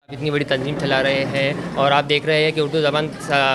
इतनी बड़ी तंजीम चला रहे हैं और आप देख रहे हैं कि उर्दू ज़बान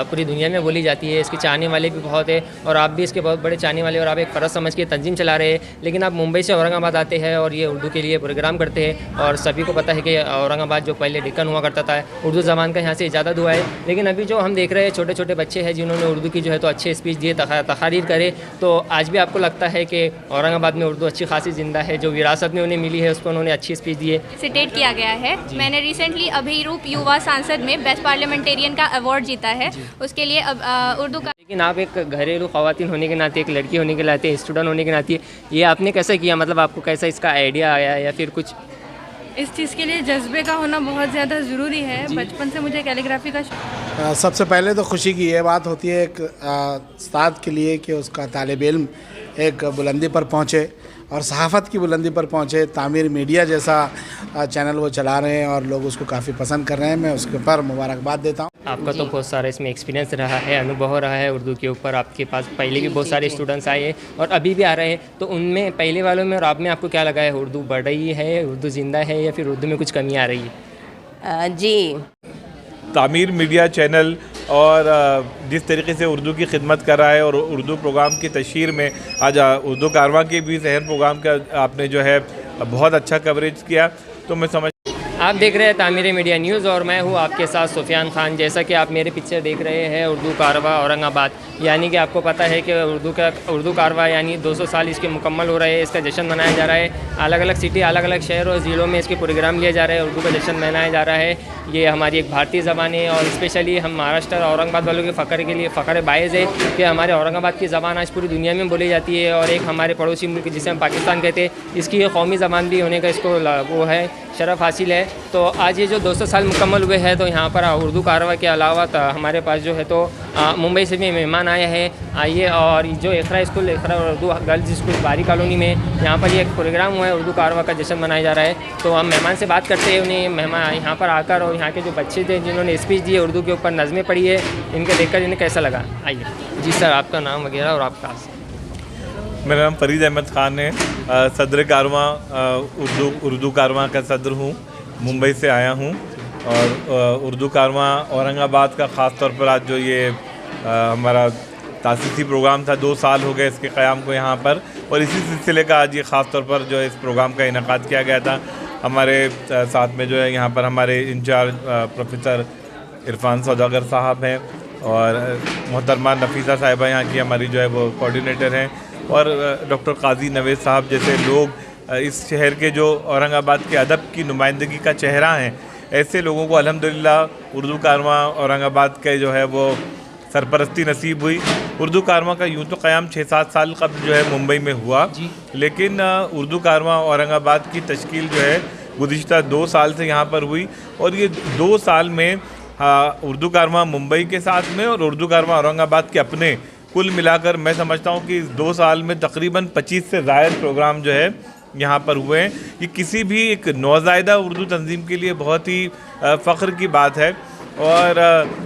पूरी दुनिया में बोली जाती है, इसके चाहने वाले भी बहुत है और आप भी इसके बहुत बड़े चाहने वाले और आप एक फ़र्ज़ समझ के तंजीम चला रहे हैं। लेकिन आप मुंबई से औरंगाबाद आते हैं और ये उर्दू के लिए प्रोग्राम करते हैं और सभी को पता है कि औरंगाबाद जो पहले डेक्कन हुआ करता था, उर्दू ज़बान का यहाँ से इजाज़त हुआ है। लेकिन अभी जो हम देख रहे हैं छोटे छोटे बच्चे हैं जिन्होंने उर्दू की जो है तो अच्छे स्पीच दिए, तकारीर करे, तो आज भी आपको लगता है कि औरंगाबाद में उर्दू अच्छी खासी ज़िंदा है, जो विरासत में उन्हें मिली है उसको उन्होंने अच्छी स्पीच दी है। सिटेट किया गया है। मैंने रिसेंटली अभिरूप युवा सांसद में बेस्ट पार्लियामेंटेरियन का अवार्ड जीता है, उसके लिए अब उर्दू का। लेकिन आप एक घरेलू ख़वातीन होने के नाते, एक लड़की होने के नाते, स्टूडेंट होने के नाते, ये आपने कैसे किया? मतलब आपको कैसा इसका आइडिया आया या फिर कुछ? इस चीज़ के लिए जज्बे का होना बहुत ज़्यादा ज़रूरी है। बचपन से मुझे कैलीग्राफी का सबसे पहले तो खुशी की ये बात होती है एक उस्ताद के लिए कि उसका तालिब इल्म एक बुलंदी पर पहुँचे और सहाफ़त की बुलंदी पर पहुँचे। तामीर मीडिया जैसा चैनल वो चला रहे हैं और लोग उसको काफ़ी पसंद कर रहे हैं, मैं उसके ऊपर मुबारकबाद देता हूँ। आपका तो बहुत सारा इसमें एक्सपीरियंस रहा है, अनुभव रहा है उर्दू के ऊपर। आपके पास पहले भी बहुत सारे स्टूडेंट्स आए हैं और अभी भी आ रहे हैं, तो उनमें पहले वालों में और आप में आपको क्या लगा है? उर्दू बढ़ रही है, उर्दू ज़िंदा है या फिर उर्दू में कुछ कमी आ रही है? जी, तामीर मीडिया चैनल और जिस तरीके से उर्दू की खिदमत कर रहा है और उर्दू प्रोग्राम की तशहीर में आज उर्दू कारवां के भी जहन प्रोग्राम का आपने जो है बहुत अच्छा कवरेज किया, तो मैं समझ। आप देख रहे हैं तामीर मीडिया न्यूज़ और मैं हूं आपके साथ सुफियान खान। जैसा कि आप मेरे पिक्चर देख रहे हैं उर्दू कारवा औरंगाबाद, यानी कि आपको पता है कि उर्दू कारवा यानी 200 साल इसके मुकम्मल हो रहे हैं। इसका जश्न मनाया जा रहा है, अलग अलग सिटी, अलग अलग शहर और ज़िलों में इसके प्रोग्राम लिए जा रहे हैं, उर्दू का जश्न मनाया जा रहा है। ये हमारी एक भारतीय ज़बान है और स्पेशली हम महाराष्ट्र और औरंगाबाद वालों के फ़ख्र के लिए फ़ख्र बायज़ है कि हमारे औरंगाबाद की ज़बान आज पूरी दुनिया में बोली जाती है और एक हमारे पड़ोसी मुल्क जिसे हम पाकिस्तान कहते हैं, इसकी ये कौमी ज़बान भी होने का इसको वो है, शरफ़ हासिल है। तो आज ये जो 200 साल मुकम्मल हुए हैं, तो यहाँ पर उर्दू कारवा के अलावा हमारे पास जो है तो मुंबई से भी मेहमान आए हैं। आइए, और जो इकरा स्कूल, इकरा उर्दू गर्ल्स स्कूल बारी कॉलोनी में, यहाँ पर ये एक प्रोग्राम हुआ है, उर्दू कारवा का जश्न मनाया जा रहा है। तो हम मेहमान से बात करते हैं, उन्हें मेहमान यहाँ पर आकर और यहाँ के जो बच्चे थे जिन्होंने स्पीच दी उर्दू के ऊपर, नज़में पढ़ी है, इनके देखकर इन्हें कैसा लगा। आइए जी सर, आपका नाम वगैरह और आपका? मेरा नाम फरीद अहमद ख़ान है, सदर कारवां उर्दू कारवां का सदर हूँ, मुंबई से आया हूँ। और उर्दू कारवां औरंगाबाद का ख़ास तौर पर आज जो ये हमारा तासीसी प्रोग्राम था, 2 साल हो गए इसके क़याम को यहाँ पर, और इसी सिलसिले का आज ये ख़ास तौर पर जो है इस प्रोग्राम का इनेकाद किया गया था। हमारे साथ में जो है यहाँ पर हमारे इंचार्ज प्रोफेसर इरफान सौदागर साहब हैं और मोहतरमा नफीसा साहिबा यहाँ की हमारी जो है वो कोऑर्डिनेटर हैं, और डॉक्टर काजी नवेद साहब जैसे लोग इस शहर के जो औरंगाबाद के अदब की नुमाइंदगी का चेहरा हैं, ऐसे लोगों को अल्हम्दुलिल्लाह उर्दू कारवां औरंगाबाद के जो है वो सरपरस्ती नसीब हुई। उर्दू कारवां का यूँ तो क़याम 6-7 साल कबल जो है मुंबई में हुआ, लेकिन उर्दू कारवां औरंगाबाद की तश्कील जो है गुज़िश्ता 2 साल से यहाँ पर हुई, और ये 2 साल में उर्दू कारवां मुंबई के साथ में और उर्दू कारवां औरंगाबाद के अपने, कुल मिलाकर मैं समझता हूँ कि इस 2 साल में तकरीबन 25 से ज़ायद प्रोग्राम जो है यहाँ पर हुए हैं। ये किसी भी एक नौज़ायदा उर्दू तंजीम के लिए बहुत ही फ़ख्र की बात है। और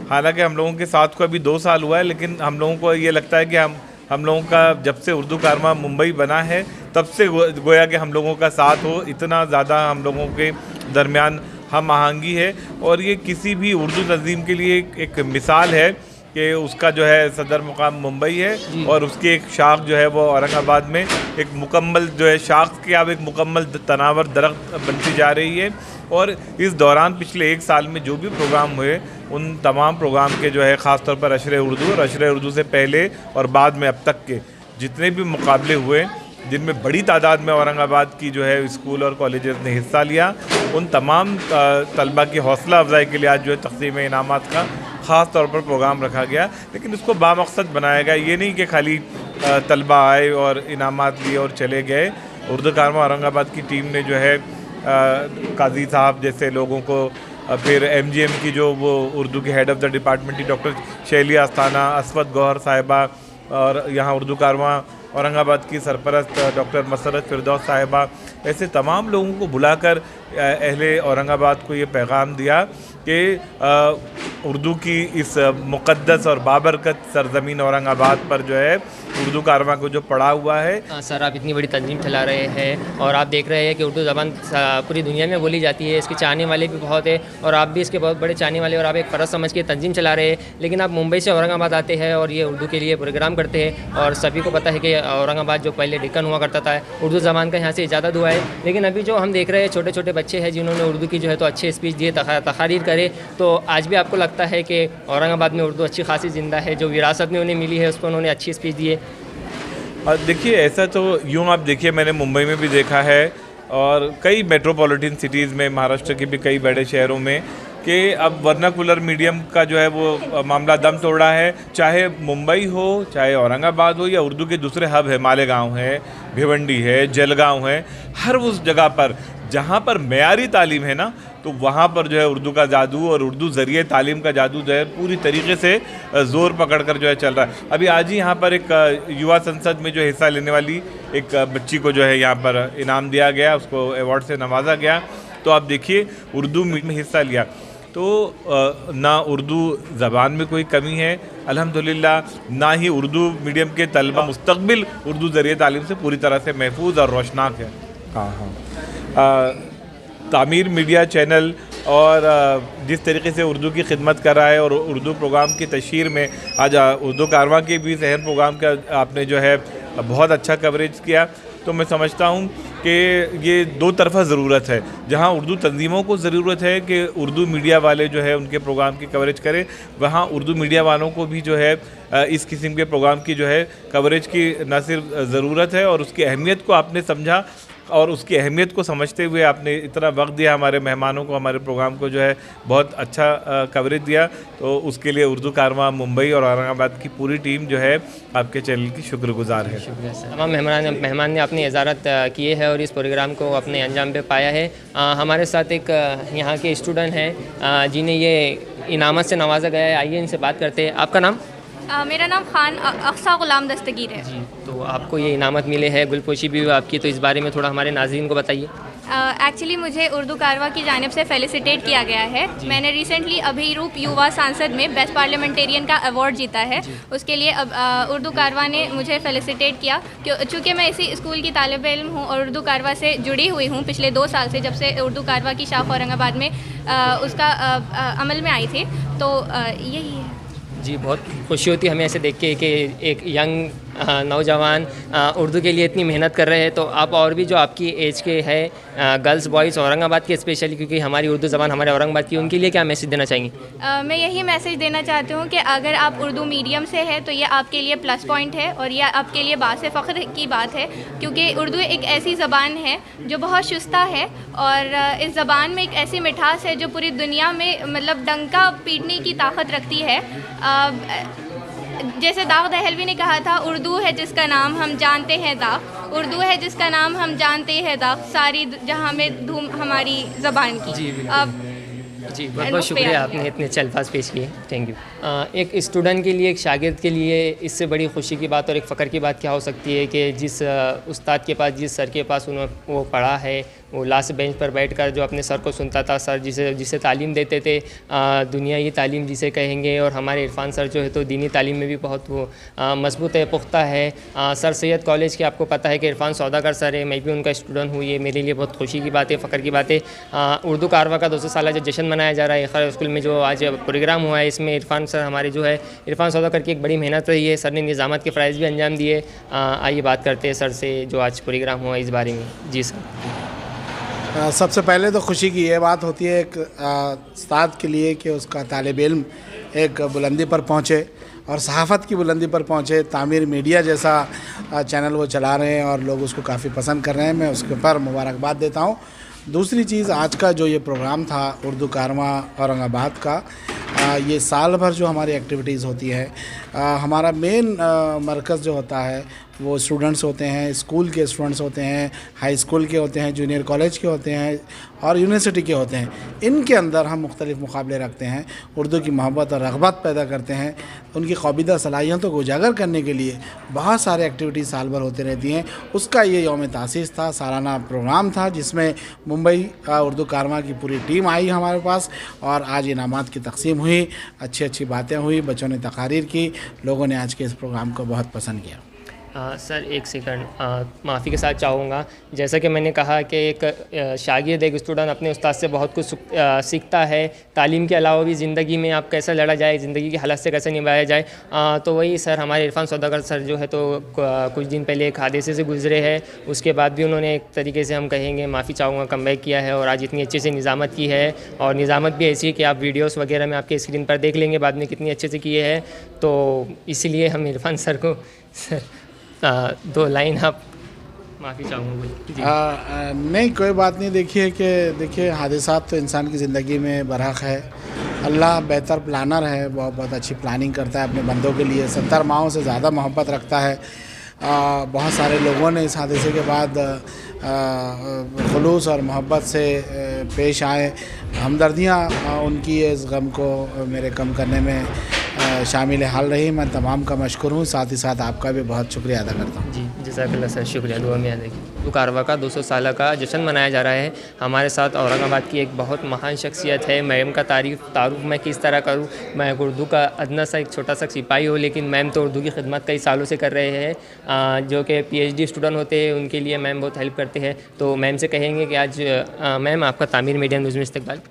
हालांकि हम लोगों के साथ को अभी 2 साल हुआ है, लेकिन हम लोगों को ये लगता है कि हम लोगों का जब से उर्दू कारवां मुंबई बना है तब से गोया कि हम लोगों का साथ हो, इतना ज़्यादा हम लोगों के दरमियान हम आहंगी है। और ये किसी भी उर्दू तंजीम के लिए एक मिसाल है कि उसका जो है सदर मुकाम मुंबई है और उसकी एक शाख जो है वो औरंगाबाद में एक मुकम्मल जो है शाख की अब एक मुकम्मल तनावर दरख्त बनती जा रही है। और इस दौरान पिछले 1 साल में जो भी प्रोग्राम हुए, उन तमाम प्रोग्राम के जो है ख़ास तौर पर अशरे उर्दू और अशरे उर्दू से पहले और बाद में अब तक के जितने भी मुकाबले हुए, जिनमें बड़ी तादाद में औरंगाबाद की जो है स्कूल और कॉलेजेस ने हिस्सा लिया, उन तमाम तलबा की हौसला अफजाई के लिए आज जो है तक़सीम इनामात का ख़ास तौर पर प्रोग्राम रखा गया। लेकिन इसको बामकसद बनाया गया, ये नहीं कि खाली तलबा आए और इनामात लिए और चले गए। उर्दू कारवां औरंगाबाद की टीम ने जो है काजी साहब जैसे लोगों को, फिर MGM की जो वो उर्दू की हेड ऑफ़ द डिपार्टमेंट थी डॉक्टर शैली आस्थाना, असवद गौहर साहिबा, और यहाँ उर्दू कारवां औरंगाबाद की सरपरस्त डॉक्टर मसरत फिरदौस साहिबा, ऐसे तमाम लोगों को बुलाकर अहले औरंगाबाद को ये पैगाम दिया कि उर्दू की इस मुक़द्दस और बाबरकत सरज़मीन औरंगाबाद पर जो है उर्दू कारवां को जो पढ़ा हुआ है। सर, आप इतनी बड़ी तंजीम चला रहे हैं और आप देख रहे हैं कि उर्दू ज़बान पूरी दुनिया में बोली जाती है, इसके चाहने वाले भी बहुत है और आप भी इसके बहुत बड़े चाहने वाले, और आप एक फ़र्ज़ समझ के तंजीम चला रहे हैं। लेकिन आप मुंबई से औरंगाबाद आते हैं और ये उर्दू के लिए प्रोग्राम करते हैं, और सभी को पता है कि औरंगाबाद जो पहले डेक्कन हुआ करता था, उर्दू ज़बान का यहाँ से इजाज़त हुआ है। लेकिन अभी जो हम देख रहे हैं छोटे छोटे बच्चे हैं जिन्होंने उर्दू की जो है तो अच्छे स्पीच दिए, तकारीर करे, तो आज भी आपको लगता है कि औरंगाबाद में उर्दू अच्छी खासी ज़िंदा है, जो विरासत में उन्हें मिली है उस पर उन्होंने अच्छी स्पीच दी है। और देखिए, ऐसा तो यूँ आप देखिए, मैंने मुंबई में भी देखा है और कई मेट्रोपॉलिटन सिटीज़ में, महाराष्ट्र के भी कई बड़े शहरों में, कि अब वर्नाकुलर मीडियम का जो है वो मामला दम तोड़ रहा है। चाहे मुंबई हो, चाहे औरंगाबाद हो, या उर्दू के दूसरे हब है, मालेगांव है, भिवंडी है, जलगांव है, हर उस जगह पर जहाँ पर मेयारी तालीम है ना, तो वहाँ पर जो है उर्दू का जादू और उर्दू ज़रिए तालीम का जादू जो है पूरी तरीके से ज़ोर पकड़ कर जो है चल रहा है। अभी आज ही यहाँ पर एक युवा संसद में जो हिस्सा लेने वाली एक बच्ची को जो है यहाँ पर इनाम दिया गया, उसको अवार्ड से नवाजा गया। तो आप देखिए, उर्दू में हिस्सा लिया, तो ना उर्दू ज़बान में कोई कमी है अल्हम्दुलिल्लाह, ना ही उर्दू मीडियम के तलबा मुस्तक़बिल उर्दू ज़रिए तालीम से पूरी तरह से महफूज और रोशनाक है। हाँ, तामीर मीडिया चैनल और जिस तरीके से उर्दू की खिदमत कर रहा है और उर्दू प्रोग्राम की तशहीर में आज उर्दू कारवां के भी सहन प्रोग्राम का आपने जो है बहुत अच्छा कवरेज किया। तो मैं समझता हूँ कि ये दो तरफ़ा ज़रूरत है। जहाँ उर्दू तंजीमों को ज़रूरत है कि उर्दू मीडिया वाले जो है उनके प्रोग्राम की कवरेज करें, वहाँ उर्दू मीडिया वालों को भी जो है इस किस्म के प्रोग्राम की जो है कवरेज की न सिर्फ ज़रूरत है, और उसकी अहमियत को आपने समझा और उसकी अहमियत को समझते हुए आपने इतना वक्त दिया हमारे मेहमानों को, हमारे प्रोग्राम को जो है बहुत अच्छा कवरेज दिया। तो उसके लिए उर्दू कारवां मुंबई और औरंगाबाद की पूरी टीम जो है आपके चैनल की शुक्रगुजार है। तमाम मेहमान ने अपनी इजारत किए है और इस प्रोग्राम को अपने अंजाम पे पाया है। हमारे साथ एक यहाँ के स्टूडेंट हैं जिन्हें ये इनामत से नवाजा गया है। आइए इनसे बात करते हैं। आपका नाम? मेरा नाम खान अक्सा गुलाम दस्तगीर है। जी, तो आपको ये इनामत मिले हैं, गुलपोशी भी हुई आपकी, तो इस बारे में थोड़ा हमारे नाज़रीन को बताइए। एक्चुअली मुझे उर्दू कारवां की जानिब से फेलिसिटेट किया गया है। मैंने रिसेंटली अभिरूप युवा सांसद में बेस्ट पार्लियामेंटेरियन का अवार्ड जीता है। उसके लिए उर्दू कारवां ने मुझे फेलिसिटेट किया, चूँकि मैं इसी स्कूल की तालिब इल्म हूँ और उर्दू कारवां से जुड़ी हुई हूँ पिछले 2 साल से, जब से उर्दू कारवां की शाख औरंगाबाद में उसका अमल में आई थी। तो यही है जी। बहुत खुशी होती है हमें ऐसे देख के कि एक यंग नौजवान उर्दू के लिए इतनी मेहनत कर रहे हैं। तो आप और भी जो आपकी एज के हैं गर्ल्स बॉयज़ औरंगाबाद के स्पेशली, क्योंकि हमारी उर्दू ज़बान हमारे औरंगाबाद की, उनके लिए क्या मैसेज देना चाहेंगी? मैं यही मैसेज देना चाहती हूँ कि अगर आप उर्दू मीडियम से है तो ये आपके लिए प्लस पॉइंट है और ये आपके लिए बासे फ़ख्र की बात है, क्योंकि उर्दू एक ऐसी ज़बान है जो बहुत शुस्ता है और इस ज़बान में एक ऐसी मिठास है जो पूरी दुनिया में मतलब डंका पीटने की ताकत रखती है। जैसे दाऊद दहलवी ने कहा था, उर्दू है जिसका नाम हम जानते हैं दाग, उर्दू है जिसका नाम हम जानते हैं दाग, सारी जहाँ में धूम हमारी ज़बान की। जी, बहुत बहुत शुक्रिया, आपने इतने अच्छे अल्फाज पेश किए। Thank you. एक स्टूडेंट के लिए, एक शागिर्द के लिए इससे बड़ी खुशी की बात और एक फ़ख्र की बात क्या हो सकती है कि जिस उस्ताद के पास, जिस सर के पास उन्होंने वो पढ़ा है, वो लास्ट बेंच पर बैठकर जो अपने सर को सुनता था, सर जिसे तालीम देते थे, दुनियाई तालीम जिसे कहेंगे, और हमारे इरफान सर जो है तो दीनी तालीम में भी बहुत वो मजबूत है, पुख्ता है। सर सैयद कॉलेज के आपको पता है कि इरफान सौदागर सर है, मैं भी उनका स्टूडेंट हूँ। ये मेरे लिए बहुत खुशी की बात है, फ़ख्र की बात है। उर्दू कारवां का 200 साल जो जश्न मनाया जा रहा है खैर स्कूल में, जो आज प्रोग्राम हुआ है, इसमें इरफान सर हमारे जो है, इरफान सौदागर की एक बड़ी मेहनत रही है। सर ने निज़ामत के फ़राइज़ भी अंजाम दिए। आइए बात करते हैं सर से जो आज प्रोग्राम हुआ इस बारे में। जी सर। सबसे पहले तो खुशी की ये बात होती है एक उस्ताद के लिए कि उसका तालिब इल्म एक बुलंदी पर पहुँचे और सहाफ़त की बुलंदी पर पहुँचे। तामीर मीडिया जैसा चैनल वो चला रहे हैं और लोग उसको काफ़ी पसंद कर रहे हैं, मैं उसके ऊपर मुबारकबाद देता हूँ। दूसरी चीज़, आज का जो ये प्रोग्राम था उर्दू कारवां औरंगाबाद का, ये साल भर जो हमारी एक्टिविटीज़ होती है, हमारा मेन मरकज़ जो होता है वो स्टूडेंट्स होते हैं, स्कूल के स्टूडेंट्स होते हैं, हाई स्कूल के होते हैं, जूनियर कॉलेज के होते हैं और यूनिवर्सिटी के होते हैं। इनके अंदर हम मुख्तलिफ़ मुकाबले रखते हैं, उर्दू की मोहब्बत और रग़बत पैदा करते हैं। उनकी क़ाबिदा सलाहियतों को उजागर करने के लिए बहुत सारे एक्टिविटीज़ साल भर होती रहती हैं। उसका ये यौम तासीस था, सालाना प्रोग्राम था, जिसमें मुंबई उर्दू कारवां की पूरी टीम आई हमारे पास और आज इनामात की तकसीम हुई, अच्छी अच्छी बातें हुई, बच्चों ने तकारीर की, लोगों ने आज के इस प्रोग्राम को बहुत पसंद किया। सर एक सेकंड, माफ़ी के साथ चाहूँगा। जैसा कि मैंने कहा कि एक शागिर्द एक स्टूडेंट अपने उस्ताद से बहुत कुछ सीखता है। तालीम के अलावा भी ज़िंदगी में आप कैसे लड़ा जाए, ज़िंदगी की हालत से कैसे निभाया जाए। तो वही सर हमारे इरफान सौदागर सर जो है तो कुछ दिन पहले एक हादसे से गुजरे हैं। उसके बाद भी उन्होंने एक तरीके से हम कहेंगे माफ़ी चाहूँगा कमबैक किया है और आज इतनी अच्छे से निज़ामत की है। और निज़ामत भी ऐसी है कि आप वीडियोस वगैरह में आपके स्क्रीन पर देख लेंगे बाद में कितनी अच्छे से किए हैं। तो इसीलिए हम इरफान सर को दो लाइन आप माफ़ी चाहूँगा। नहीं कोई बात नहीं। देखिए हादसात तो इंसान की ज़िंदगी में बरहक है। अल्लाह बेहतर प्लानर है, बहुत अच्छी प्लानिंग करता है अपने बंदों के लिए। 70 माहों से ज़्यादा मोहब्बत रखता है। बहुत सारे लोगों ने इस हादसे के बाद खुलूस और मोहब्बत से पेश आए। हमदर्दियाँ उनकी इस गम को मेरे कम करने में शामिल हाल रही। मैं तमाम का मशकूर हूँ, साथ ही साथ आपका भी बहुत शुक्रिया अदा करता हूँ। जी जज़ाकल्लाह सर, शुक्रिया। दुआ में याद रखिए। उर्दू कारवा का 200 साल का जश्न मनाया जा रहा है। हमारे साथ औरंगाबाद की एक बहुत महान शख्सियत है। मैम का तारुफ मैं किस तरह करूँ। मैं उर्दू का अदना सा एक छोटा सा सिपाही हूँ, लेकिन मैम तो उर्दू की खिदमत कई सालों से कर रहे हैं। जो कि PhD स्टूडेंट होते हैं उनके लिए मैम बहुत हेल्प करते हैं। तो मैम से कहेंगे कि आज मैम आपका तामीर मीडिया न्यूज़ में इस्तकबाल।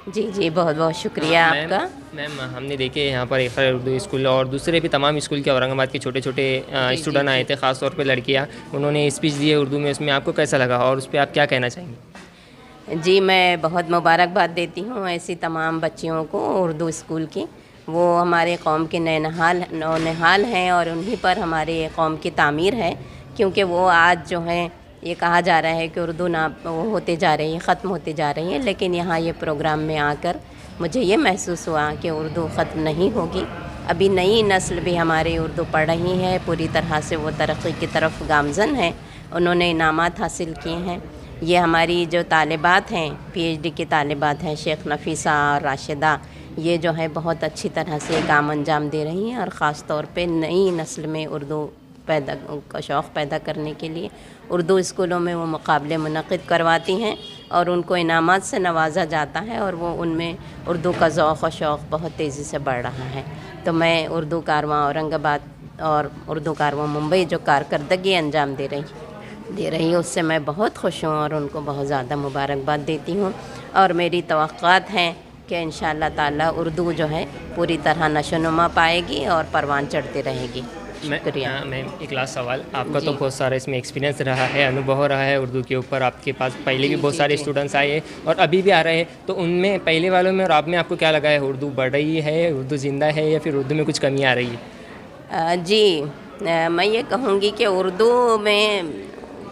जी बहुत बहुत शुक्रिया आपका। मैम हमने देखे यहाँ पर एक उर्दू स्कूल और दूसरे भी तमाम स्कूल के औरंगाबाद के छोटे छोटे स्टूडेंट आए थे, ख़ास तौर पे लड़कियाँ। उन्होंने स्पीच दी है उर्दू में, उसमें आपको कैसा लगा और उस पर आप क्या कहना चाहेंगे? जी मैं बहुत मुबारकबाद देती हूँ ऐसी तमाम बच्चियों को उर्दू स्कूल की। वो हमारे कौम के नौनिहाल हैं और उन्हीं पर हमारे कौम की तामीर है। क्योंकि वो आज जो है ये कहा जा रहा है कि उर्दू ना वो होते जा रही है, ख़त्म होते जा रही है। लेकिन यहाँ ये प्रोग्राम में आकर मुझे ये महसूस हुआ कि उर्दू ख़त्म नहीं होगी। अभी नई नस्ल भी हमारी उर्दू पढ़ रही है, पूरी तरह से वो तरक्की की तरफ गामज़न है। उन्होंने इनामात हासिल किए हैं। ये हमारी जो तालिबात हैं, PhD की तालिबात हैं, शेख नफीसा और राशिदा, ये जो है बहुत अच्छी तरह से काम अंजाम दे रही हैं। और ख़ास तौर पे नई नस्ल में उर्दू का शौक़ पैदा करने के लिए उर्दू स्कूलों में वो मुकाबले मुनक़िद करवाती हैं और उनको इनामात से नवाजा जाता है और वो उनमें उर्दू का ज़ौक़ और शौक़ बहुत तेज़ी से बढ़ रहा है। तो मैं उर्दू कारवां औरंगाबाद और उर्दू कारवां मुंबई जो कारकर्दगी अंजाम दे रही है उससे मैं बहुत खुश हूँ और उनको बहुत ज़्यादा मुबारकबाद देती हूँ। और मेरी तवक्कुआत हैं कि इंशाअल्लाह ताला उर्दू जो है पूरी तरह नशोनुमा पाएगी और परवान चढ़ती रहेगी। मैम एक लास्ट सवाल, आपका तो बहुत सारा इसमें एक्सपीरियंस रहा है, अनुभव रहा है उर्दू के ऊपर। आपके पास पहले भी बहुत सारे स्टूडेंट्स आए और अभी भी आ रहे हैं, तो उनमें पहले वालों में और आप में आपको क्या लगा है? उर्दू बढ़ रही है, उर्दू ज़िंदा है या फिर उर्दू में कुछ कमी आ रही है? जी मैं ये कहूँगी कि उर्दू में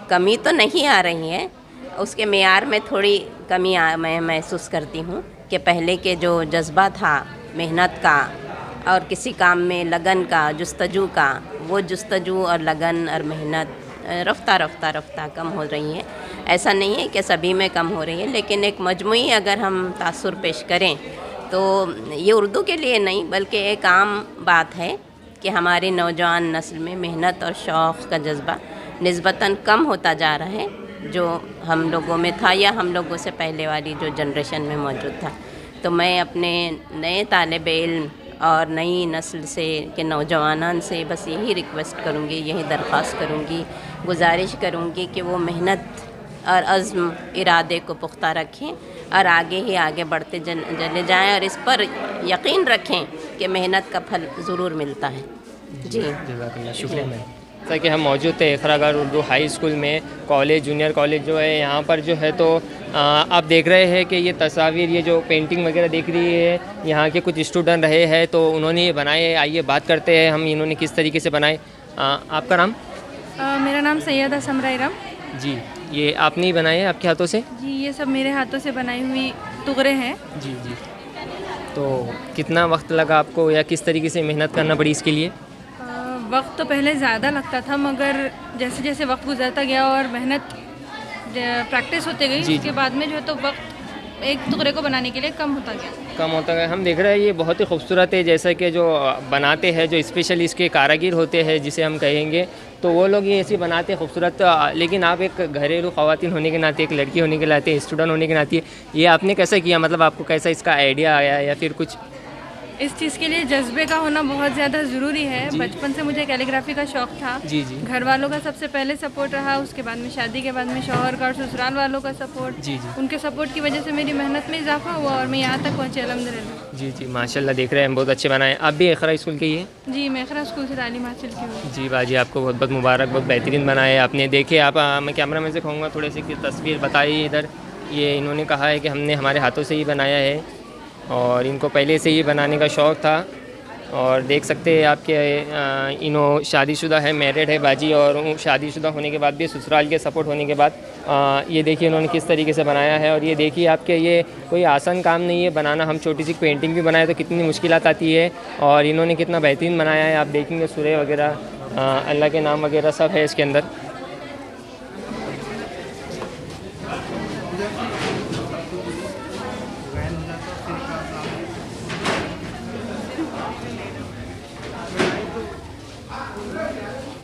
कमी तो नहीं आ रही है, उसके मेयार में थोड़ी कमी मैं महसूस करती हूँ कि पहले के जो जज्बा था मेहनत का और किसी काम में लगन का, जुस्तजू का, वो जुस्तजू और लगन और मेहनत रफ्ता कम हो रही है। ऐसा नहीं है कि सभी में कम हो रही है, लेकिन एक मजमूई अगर हम तासुर पेश करें तो ये उर्दू के लिए नहीं बल्कि एक आम बात है कि हमारी नौजवान नस्ल में मेहनत और शौक़ का जज्बा निस्बतन कम होता जा रहा है, जो हम लोगों में था या हम लोगों से पहले वाली जो जनरेशन में मौजूद था। तो मैं अपने नए तालिब इल्म और नई नस्ल से के नौजवानों से बस यही रिक्वेस्ट करूँगी, यही दरख्वास्त करूँगी, गुजारिश करूँगी कि वो मेहनत और अज़्म इरादे को पुख्ता रखें और आगे ही आगे बढ़ते चले जाएं और इस पर यकीन रखें कि मेहनत का फल ज़रूर मिलता है। जी शुक्रिया मैम। जैसा कि हम मौजूद थे इखरागार उर्दू हाई स्कूल में, कॉलेज जूनियर कॉलेज जो है यहाँ पर जो है तो आप देख रहे हैं कि ये तस्वीर, ये जो पेंटिंग वगैरह देख रही है, यहाँ के कुछ स्टूडेंट रहे हैं तो उन्होंने ये बनाए। आइए बात करते हैं हम इन्होंने किस तरीके से बनाए। आपका नाम? मेरा नाम सैयदा समरा इरम। जी, ये आपने ही बनाए हैं आपके हाथों से? जी, ये सब मेरे हाथों से बनाई हुई टुकड़े हैं। जी जी। तो कितना वक्त लगा आपको या किस तरीके से मेहनत करना पड़ी इसके लिए? वक्त तो पहले ज़्यादा लगता था, मगर जैसे जैसे वक्त गुजरता गया और मेहनत प्रैक्टिस होते गई, उसके बाद में जो है तो वक्त एक टुकड़े को बनाने के लिए कम होता गया। हम देख रहे हैं ये बहुत ही खूबसूरत है। जैसा कि जो बनाते हैं, जो स्पेशल इसके कारागिर होते हैं जिसे हम कहेंगे, तो वो लोग ये ऐसे बनाते हैं खूबसूरत। लेकिन आप एक घरेलू ख़वातीन होने के नाते, एक लड़की होने के नाते, स्टूडेंट होने के नाते, ये आपने कैसे किया? मतलब आपको कैसा इसका आइडिया आया या फिर कुछ? इस चीज़ के लिए जज्बे का होना बहुत ज़्यादा ज़रूरी है। बचपन से मुझे कैलीग्राफी का शौक़ था। जी जी। घर वालों का सबसे पहले सपोर्ट रहा, उसके बाद में शादी के बाद में शौहर का और ससुराल वालों का सपोर्ट। जी जी। उनके सपोर्ट की वजह से मेरी मेहनत में इजाफा हुआ और मैं यहाँ तक पहुँची अल्हम्दुलिल्लाह। जी जी, माशाल्लाह, देख रहे हैं बहुत अच्छे बनाए। आप भी इक़रा स्कूल के ही हैं? जी, मैं इक़रा स्कूल से तालीम हासिल की हूँ। जी बाजी, आपको बहुत बहुत मुबारक, बहुत बेहतरीन बनाए आपने। देखिए आप, मैं कैमरा मैन से कहूँगा थोड़े से तस्वीर बताइए इधर। ये इन्होंने कहा है कि हमने हमारे हाथों से ही बनाया है और इनको पहले से ही बनाने का शौक़ था। और देख सकते हैं आपके इन्हों शादीशुदा है, मैरिड है बाजी, और शादीशुदा होने के बाद भी ससुराल के सपोर्ट होने के बाद ये देखिए इन्होंने किस तरीके से बनाया है। और ये देखिए आपके, ये कोई आसान काम नहीं है बनाना। हम छोटी सी पेंटिंग भी बनाए तो कितनी मुश्किलात आती है, और इन्होंने कितना बेहतरीन बनाया है। आप देखेंगे सूर्य वगैरह, अल्लाह के नाम वगैरह सब है इसके अंदर।